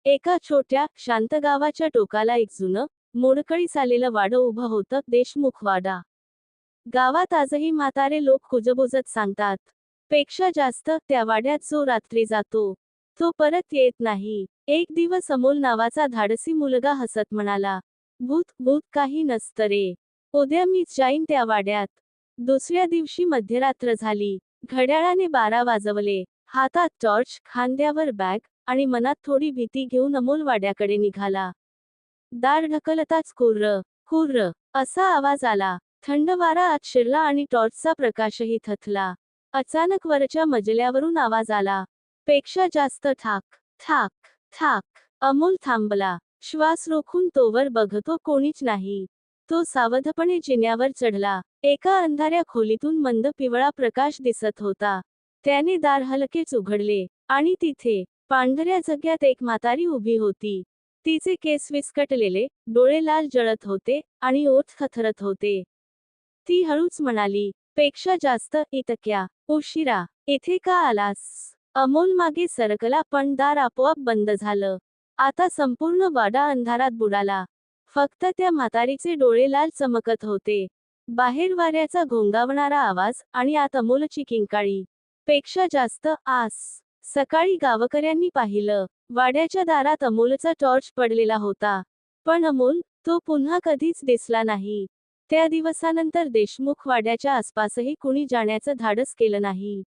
एका छोट्या, शांत गावाच्या टोकाला एक जुनं, मोडकळीस आलेलं वाडं उभं होतं, देशमुख वाडा. गावात आजही म्हातारे लोक कुजबुजत सांगतात. पेक्षा जास्त, त्या वाड्यात जो रात्री जातो, तो परत येत नाही. एक दिवस अमोल नावाचा धाडसी मुलगा हसत म्हणाला, भूत भूत काही नसतं रे. उद्या मीच जाईन त्या वाड्यात. दुसऱ्या दिवशी मध्यरात्र झाली. घड्याळाने 12 वाजवले. हातात टॉर्च, खांद्यावर बॅग, आणि मनात थोडी भीती घेऊन अमोल वाड्याकडे निघाला. दार ढकलताच कुर्र कुर्र असा आवाज आला. थंड वारा आत शिरला आणि टॉर्चचा प्रकाशही थथला. अचानक वरच्या मजल्यावरून आवाज आला. पेक्षा जास्त ठाक ठाक ठाक. अमोल थांबला. श्वास रोखून तोवर बघतो कोणीच नाही. तो सावधपणे जिन्यावर चढला. एका अंधाऱ्या खोलीतून मंद पिवळा प्रकाश दिसत होता. त्याने दार हलकेच उघडले, आणि तिथे पांढऱ्या झग्यात एक म्हातारी उभी होती. तिचे केस विस्कटलेले, डोळे लाल जळत होते, आणि ओठ थरथरत होते. ती हळूच म्हणाली, पेक्षा जास्त, इतक्या उशिरा इथे का आलास? अमोल मागे सरकला, पण दार आपोआप बंद झालं. आता संपूर्ण वाडा अंधारात बुडाला. फक्त त्या म्हातारीचे डोळे लाल चमकत होते. बाहेर वाऱ्याचा घोंगावणारा आवाज, आणि आत अमोलची किंकाळी. पेक्षा जास्त, आस. सकाळी गावकऱ्यांनी पाहिलं. वाड्याच्या दारात अमोलचा टॉर्च पडलेला होता. पण अमोल, तो पुन्हा कधीच दिसला नाही. त्या दिवसानंतर देशमुख वाड्याच्या आसपासही कुणी जाण्याचं धाडस केलं नाही.